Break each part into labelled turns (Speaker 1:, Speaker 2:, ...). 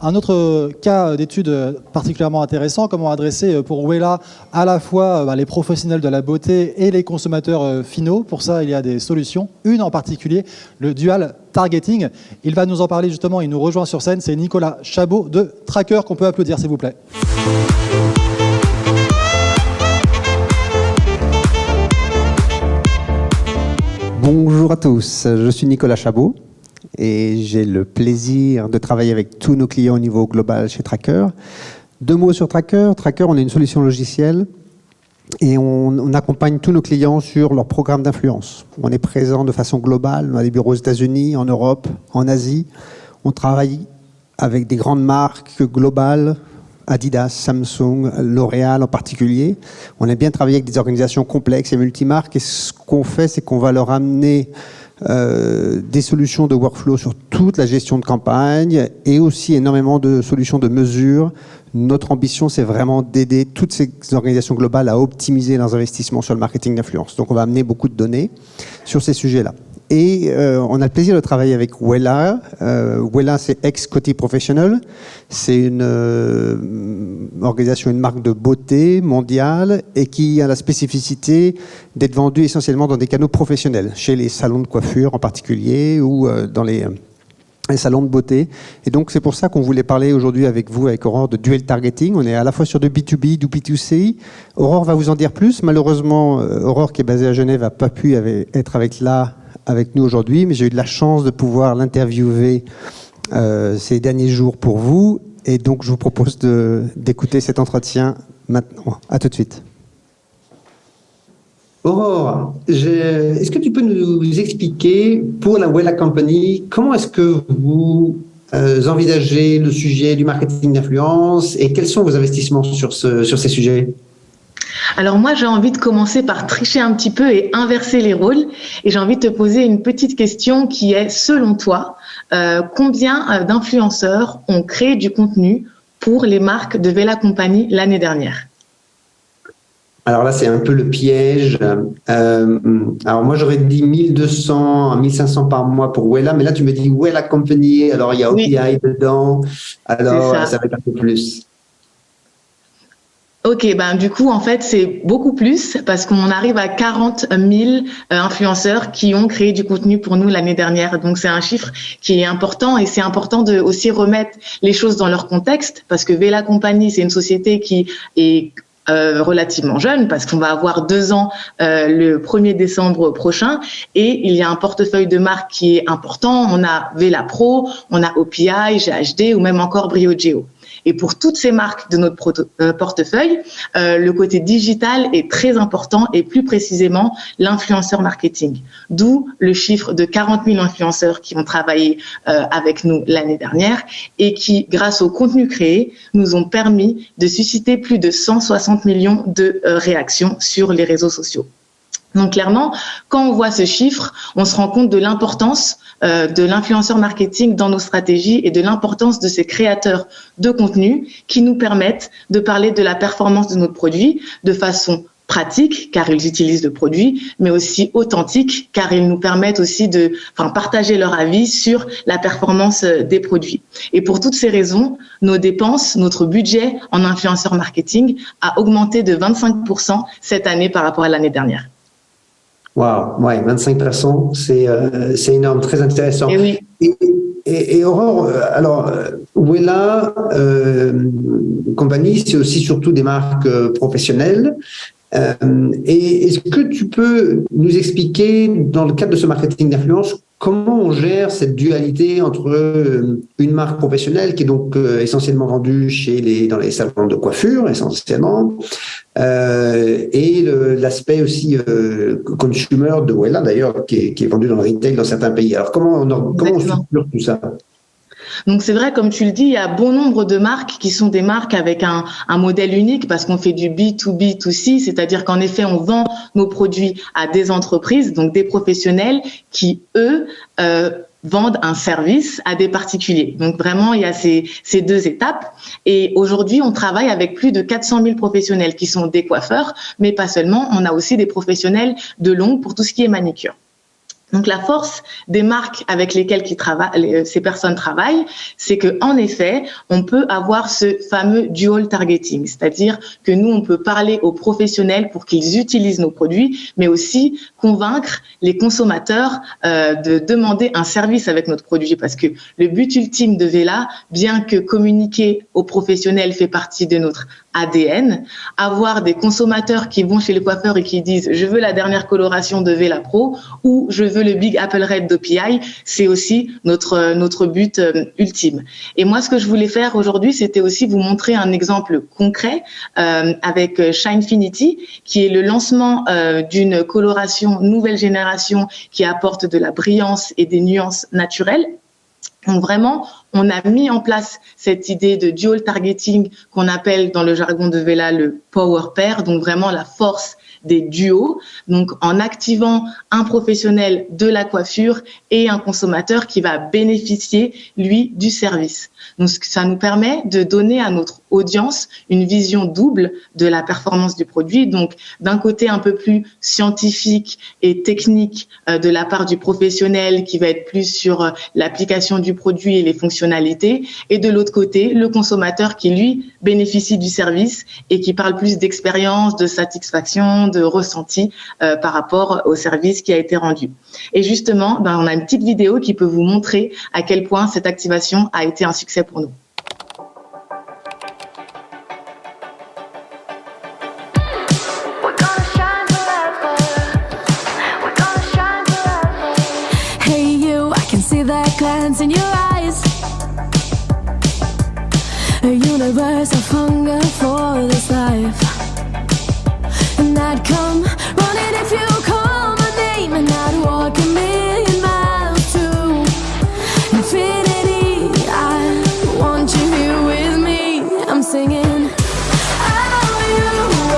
Speaker 1: un autre cas d'étude particulièrement intéressant, comment adresser pour Wella à la fois les professionnels de la beauté et les consommateurs finaux. Pour ça, il y a des solutions. Une en particulier, le dual targeting. Il va nous en parler justement, il nous rejoint sur scène. C'est Nicolas Chabot de Tracker, qu'on peut applaudir s'il vous plaît.
Speaker 2: Bonjour à tous, je suis Nicolas Chabot et j'ai le plaisir de travailler avec tous nos clients au niveau global chez Tracker. 2 mots sur Tracker. Tracker, on est une solution logicielle et on accompagne tous nos clients sur leur programme d'influence. On est présent de façon globale, on a des bureaux aux États-Unis, en Europe, en Asie. On travaille avec des grandes marques globales, Adidas, Samsung, L'Oréal en particulier. On aime bien travailler avec des organisations complexes et multimarques et ce qu'on fait, c'est qu'on va leur amener des solutions de workflow sur toute la gestion de campagne et aussi énormément de solutions de mesure. Notre ambition, c'est vraiment d'aider toutes ces organisations globales à optimiser leurs investissements sur le marketing d'influence. Donc, on va amener beaucoup de données sur ces sujets-là. Et on a le plaisir de travailler avec Wella. Wella, c'est ex-Coty Professional. C'est une organisation, une marque de beauté mondiale et qui a la spécificité d'être vendue essentiellement dans des canaux professionnels, chez les salons de coiffure en particulier ou dans les salons de beauté. Et donc, c'est pour ça qu'on voulait parler aujourd'hui avec vous, avec Aurore, de dual targeting. On est à la fois sur du B2B, du B2C. Aurore va vous en dire plus. Malheureusement, Aurore, qui est basée à Genève, n'a pas pu être avec nous aujourd'hui, mais j'ai eu de la chance de pouvoir l'interviewer ces derniers jours pour vous. Et donc, je vous propose d'écouter cet entretien maintenant. À tout de suite.
Speaker 3: Aurore, est-ce que tu peux nous expliquer, pour la Wella Company, comment est-ce que vous envisagez le sujet du marketing d'influence et quels sont vos investissements sur ces sujets ?
Speaker 4: Alors moi, j'ai envie de commencer par tricher un petit peu et inverser les rôles. Et j'ai envie de te poser une petite question qui est, selon toi, combien d'influenceurs ont créé du contenu pour les marques de Wella Company l'année dernière ?
Speaker 3: Alors là, c'est un peu le piège. Alors moi, j'aurais dit 1200, 1500 par mois pour Wella, mais là, tu me dis Wella Company, alors il y a OPI dedans, alors ça va être un peu plus.
Speaker 4: Ok, du coup, en fait, c'est beaucoup plus parce qu'on arrive à 40 000 influenceurs qui ont créé du contenu pour nous l'année dernière. Donc, c'est un chiffre qui est important et c'est important de aussi remettre les choses dans leur contexte parce que Wella Company, c'est une société qui est relativement jeune parce qu'on va avoir 2 ans le 1er décembre prochain et il y a un portefeuille de marques qui est important. On a Wella Pro, on a OPI, GHD ou même encore Briogeo. Et pour toutes ces marques de notre portefeuille, le côté digital est très important et plus précisément l'influenceur marketing. D'où le chiffre de 40 000 influenceurs qui ont travaillé avec nous l'année dernière et qui, grâce au contenu créé, nous ont permis de susciter plus de 160 millions de réactions sur les réseaux sociaux. Donc clairement, quand on voit ce chiffre, on se rend compte de l'importance de l'influenceur marketing dans nos stratégies et de l'importance de ces créateurs de contenu qui nous permettent de parler de la performance de notre produit de façon pratique, car ils utilisent le produit, mais aussi authentique, car ils nous permettent aussi de partager leur avis sur la performance des produits. Et pour toutes ces raisons, nos dépenses, notre budget en influenceur marketing a augmenté de 25% cette année par rapport à l'année dernière.
Speaker 3: Waouh, ouais, 25%, c'est énorme, très intéressant.
Speaker 4: Et oui.
Speaker 3: Et Aurore, alors Wella Company, c'est aussi surtout des marques professionnelles. Et est-ce que tu peux nous expliquer, dans le cadre de ce marketing d'influence, comment on gère cette dualité entre une marque professionnelle qui est donc essentiellement vendue dans les salons de coiffure, essentiellement, et l'aspect aussi consumer de Wella, d'ailleurs, qui est vendu dans le retail dans certains pays. Alors, comment on structure tout ça ?
Speaker 4: Donc c'est vrai, comme tu le dis, il y a bon nombre de marques qui sont des marques avec un modèle unique parce qu'on fait du B2B2C, c'est-à-dire qu'en effet, on vend nos produits à des entreprises, donc des professionnels qui, eux, vendent un service à des particuliers. Donc vraiment, il y a ces 2 étapes. Et aujourd'hui, on travaille avec plus de 400 000 professionnels qui sont des coiffeurs, mais pas seulement. On a aussi des professionnels de l'ongle pour tout ce qui est manicure. Donc la force des marques avec lesquelles ces personnes travaillent, c'est que en effet, on peut avoir ce fameux dual targeting, c'est-à-dire que nous on peut parler aux professionnels pour qu'ils utilisent nos produits, mais aussi convaincre les consommateurs de demander un service avec notre produit, parce que le but ultime de Wella, bien que communiquer aux professionnels fait partie de notre ADN, avoir des consommateurs qui vont chez le coiffeur et qui disent je veux la dernière coloration de Wella Pro ou je veux le Big Apple Red d'OPI, c'est aussi notre but ultime. Et moi, ce que je voulais faire aujourd'hui, c'était aussi vous montrer un exemple concret avec Shinefinity, qui est le lancement d'une coloration nouvelle génération qui apporte de la brillance et des nuances naturelles. Donc vraiment, on a mis en place cette idée de dual targeting qu'on appelle dans le jargon de Wella le power pair, donc vraiment la force des duos, donc en activant un professionnel de la coiffure et un consommateur qui va bénéficier, lui, du service. Donc ça nous permet de donner à notre audience une vision double de la performance du produit, donc d'un côté un peu plus scientifique et technique de la part du professionnel qui va être plus sur l'application du produit et les fonctionnalités, et de l'autre côté, le consommateur qui, lui, bénéficie du service et qui parle plus d'expérience, de satisfaction, de ressenti par rapport au service qui a été rendu. Et justement, on a une petite vidéo qui peut vous montrer à quel point cette activation a été un succès pour nous.
Speaker 5: Hey you, I can see that glance in your eyes. A universe of hunger for this life. And I'd come running if you call my name, and I'd walk a million miles to infinity. I want you here with me. I'm singing. Oh, you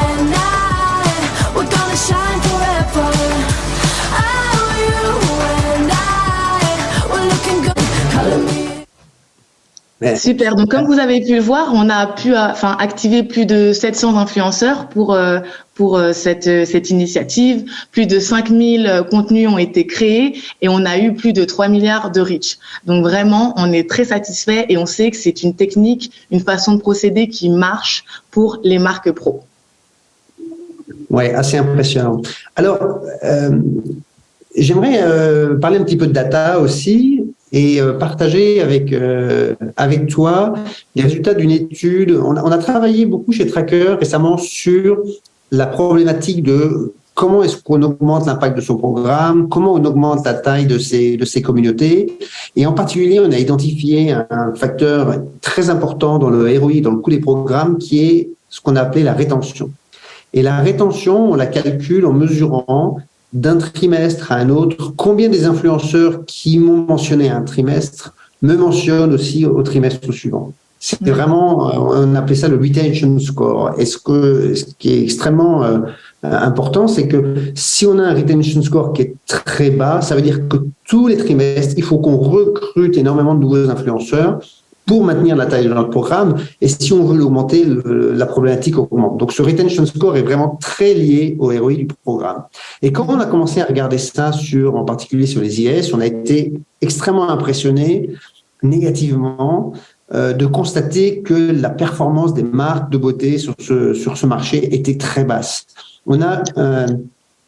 Speaker 5: and I, we're gonna shine forever. Oh, you and I, we're looking good. Color me.
Speaker 4: Super. Donc, comme vous avez pu le voir, on a pu activer plus de 700 influenceurs pour cette initiative. Plus de 5000 contenus ont été créés et on a eu plus de 3 milliards de reach. Donc, vraiment, on est très satisfait et on sait que c'est une technique, une façon de procéder qui marche pour les marques pro.
Speaker 3: Ouais, assez impressionnant. Alors, j'aimerais parler un petit peu de data aussi et partager avec toi les résultats d'une étude. On a travaillé beaucoup chez Tracker récemment sur la problématique de comment est-ce qu'on augmente l'impact de son programme, comment on augmente la taille de ces communautés. Et en particulier, on a identifié un facteur très important dans le ROI, dans le coût des programmes, qui est ce qu'on a appelé la rétention. Et la rétention, on la calcule en mesurant d'un trimestre à un autre combien des influenceurs qui m'ont mentionné un trimestre me mentionnent aussi au trimestre suivant. C'est vraiment, on appelait ça le retention score. Et ce qui est extrêmement important, c'est que si on a un retention score qui est très bas, ça veut dire que tous les trimestres, il faut qu'on recrute énormément de nouveaux influenceurs pour maintenir la taille de notre programme. Et si on veut l'augmenter, la problématique augmente. Donc, ce retention score est vraiment très lié au ROI du programme. Et quand on a commencé à regarder ça en particulier sur les IS, on a été extrêmement impressionné négativement de constater que la performance des marques de beauté sur ce marché était très basse. On a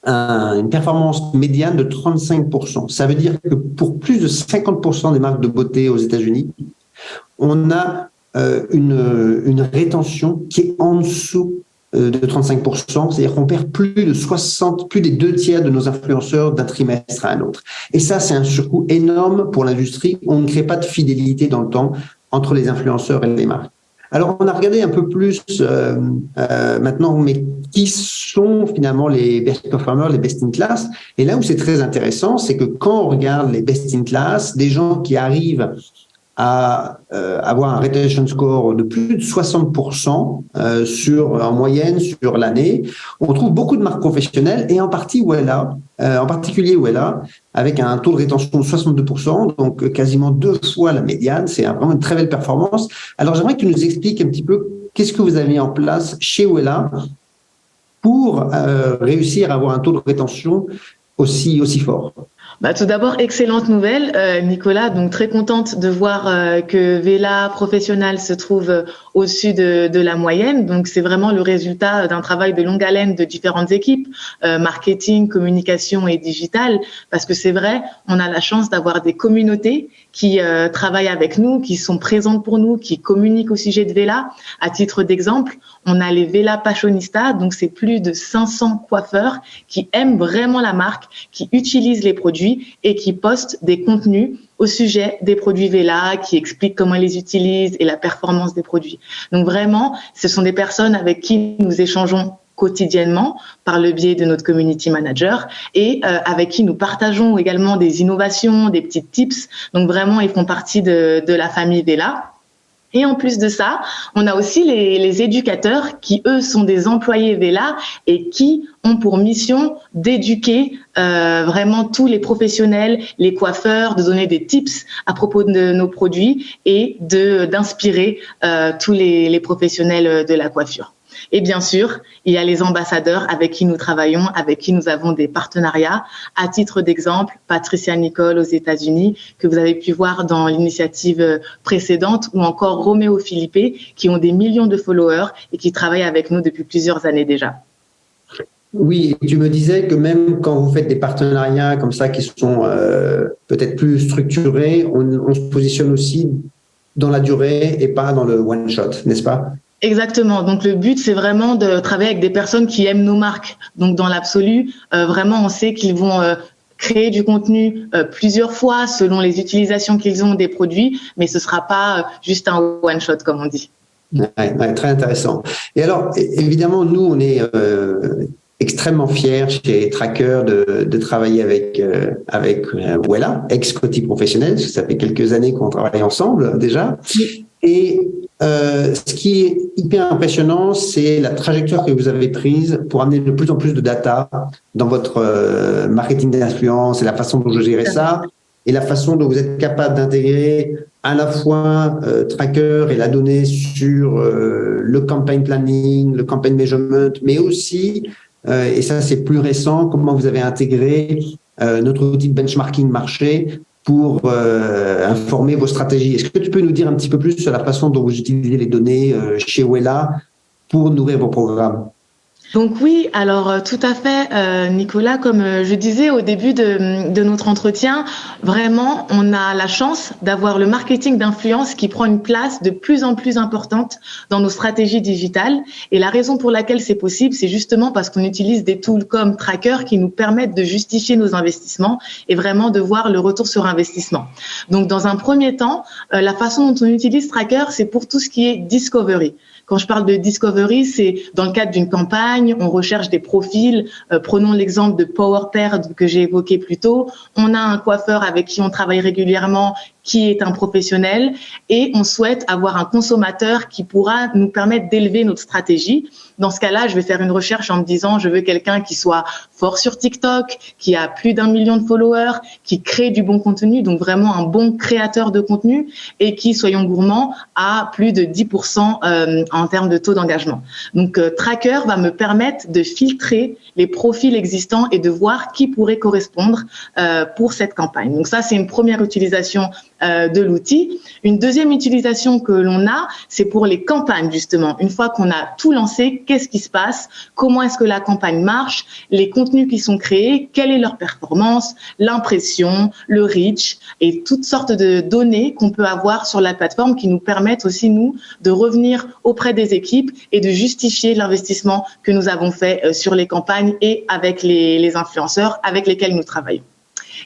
Speaker 3: une performance médiane de 35%. Ça veut dire que pour plus de 50% des marques de beauté aux États-Unis, on a une rétention qui est en dessous de 35%, c'est-à-dire qu'on perd plus des 2/3 de nos influenceurs d'un trimestre à un autre. Et ça, c'est un surcoût énorme pour l'industrie. On ne crée pas de fidélité dans le temps entre les influenceurs et les marques. Alors, on a regardé un peu plus maintenant, mais qui sont finalement les best performers, les best in class. Et là où c'est très intéressant, c'est que quand on regarde les best in class, des gens qui arrivent à avoir un retention score de plus de 60% en moyenne sur l'année. On trouve beaucoup de marques professionnelles et en particulier Wella, avec un taux de rétention de 62%, donc quasiment 2 fois la médiane. C'est vraiment une très belle performance. Alors, j'aimerais que tu nous expliques un petit peu qu'est-ce que vous avez mis en place chez Wella pour réussir à avoir un taux de rétention aussi fort.
Speaker 4: Tout d'abord, excellente nouvelle, Nicolas. Donc très contente de voir que Vela Professionnel se trouve au-dessus de la moyenne. Donc c'est vraiment le résultat d'un travail de longue haleine de différentes équipes, marketing, communication et digital. Parce que c'est vrai, on a la chance d'avoir des communautés qui travaillent avec nous, qui sont présentes pour nous, qui communiquent au sujet de Vela. À titre d'exemple, on a les Vela Passionistas, donc c'est plus de 500 coiffeurs qui aiment vraiment la marque, qui utilisent les produits et qui postent des contenus au sujet des produits Vela, qui expliquent comment ils les utilisent et la performance des produits. Donc vraiment, ce sont des personnes avec qui nous échangeons quotidiennement par le biais de notre community manager et avec qui nous partageons également des innovations, des petits tips. Donc vraiment, ils font partie de la famille Vela. Et en plus de ça, on a aussi les éducateurs qui, eux, sont des employés Vela et qui ont pour mission d'éduquer vraiment tous les professionnels, les coiffeurs, de donner des tips à propos de nos produits et d'inspirer tous les professionnels de la coiffure. Et bien sûr, il y a les ambassadeurs avec qui nous travaillons, avec qui nous avons des partenariats. À titre d'exemple, Patricia Nicole aux États-Unis, que vous avez pu voir dans l'initiative précédente, ou encore Roméo Philippe, qui ont des millions de followers et qui travaillent avec nous depuis plusieurs années déjà.
Speaker 3: Oui, tu me disais que même quand vous faites des partenariats comme ça qui sont peut-être plus structurés, on se positionne aussi dans la durée et pas dans le one-shot, n'est-ce pas ?
Speaker 4: Exactement. Donc le but, c'est vraiment de travailler avec des personnes qui aiment nos marques. Donc dans l'absolu, vraiment, on sait qu'ils vont créer du contenu plusieurs fois selon les utilisations qu'ils ont des produits, mais ce sera pas juste un one shot comme on dit.
Speaker 3: Ouais, très intéressant. Et alors, évidemment, nous, on est extrêmement fiers chez Tracker de travailler avec Wella, ex-Coty Professionnel, parce que ça fait quelques années qu'on travaille ensemble déjà. Oui. Et ce qui est hyper impressionnant, c'est la trajectoire que vous avez prise pour amener de plus en plus de data dans votre marketing d'influence et la façon dont vous gérez ça et la façon dont vous êtes capable d'intégrer à la fois Tracker et la donnée sur le campaign planning, le campaign measurement, mais aussi, et ça c'est plus récent, comment vous avez intégré notre outil de benchmarking marché pour informer vos stratégies. Est-ce que tu peux nous dire un petit peu plus sur la façon dont vous utilisez les données chez Wella pour nourrir vos programmes ?
Speaker 4: Donc oui, alors tout à fait, Nicolas, comme je disais au début de notre entretien, vraiment, on a la chance d'avoir le marketing d'influence qui prend une place de plus en plus importante dans nos stratégies digitales. Et la raison pour laquelle c'est possible, c'est justement parce qu'on utilise des tools comme Tracker qui nous permettent de justifier nos investissements et vraiment de voir le retour sur investissement. Donc dans un premier temps, la façon dont on utilise Tracker, c'est pour tout ce qui est discovery. Quand je parle de discovery, c'est dans le cadre d'une campagne, on recherche des profils. Prenons l'exemple de PowerPair que j'ai évoqué plus tôt. On a un coiffeur avec qui on travaille régulièrement, qui est un professionnel, et on souhaite avoir un consommateur qui pourra nous permettre d'élever notre stratégie. Dans ce cas-là, je vais faire une recherche en me disant, je veux quelqu'un qui soit fort sur TikTok, qui a plus d'1 million de followers, qui crée du bon contenu, donc vraiment un bon créateur de contenu, et qui, soyons gourmands, a plus de 10% en termes de taux d'engagement. Donc, Tracker va me permettre de filtrer les profils existants et de voir qui pourrait correspondre pour cette campagne. Donc ça, c'est une première utilisation de l'outil. Une deuxième utilisation que l'on a, c'est pour les campagnes, justement. Une fois qu'on a tout lancé, qu'est-ce qui se passe? Comment est-ce que la campagne marche? Les contenus qui sont créés, quelle est leur performance? L'impression, le reach et toutes sortes de données qu'on peut avoir sur la plateforme qui nous permettent aussi, nous, de revenir auprès des équipes et de justifier l'investissement que nous avons fait sur les campagnes et avec les influenceurs avec lesquels nous travaillons.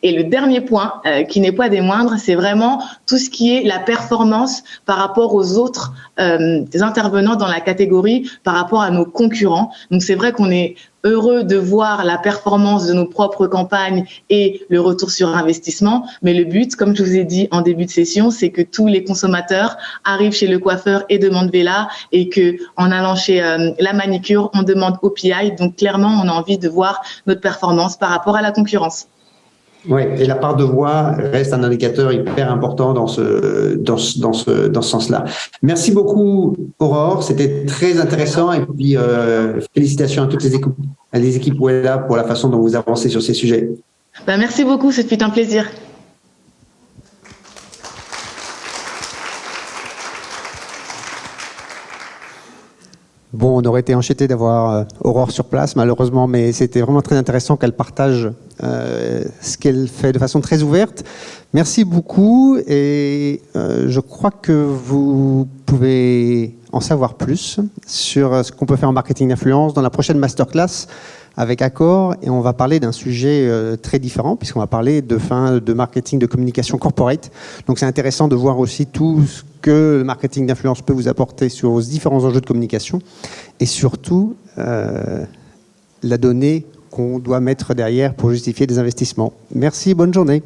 Speaker 4: Et le dernier point, qui n'est pas des moindres, c'est vraiment tout ce qui est la performance par rapport aux autres intervenants dans la catégorie, par rapport à nos concurrents. Donc c'est vrai qu'on est heureux de voir la performance de nos propres campagnes et le retour sur investissement. Mais le but, comme je vous ai dit en début de session, c'est que tous les consommateurs arrivent chez le coiffeur et demandent Vela, et que en allant chez la manicure, on demande OPI. Donc clairement, on a envie de voir notre performance par rapport à la concurrence.
Speaker 3: Oui, et la part de voix reste un indicateur hyper important dans ce sens-là. Merci beaucoup, Aurore. C'était très intéressant. Et puis, félicitations à toutes les équipes Wella pour la façon dont vous avancez sur ces sujets.
Speaker 4: Merci beaucoup, ce fut un plaisir.
Speaker 2: Bon, on aurait été enchanté d'avoir Aurore sur place, malheureusement, mais c'était vraiment très intéressant qu'elle partage ce qu'elle fait de façon très ouverte. Merci beaucoup et je crois que vous pouvez en savoir plus sur ce qu'on peut faire en marketing d'influence dans la prochaine masterclass avec Accor, et on va parler d'un sujet très différent puisqu'on va parler de marketing de communication corporate. Donc c'est intéressant de voir aussi tout ce que le marketing d'influence peut vous apporter sur vos différents enjeux de communication et surtout la donnée qu'on doit mettre derrière pour justifier des investissements. Merci, bonne journée.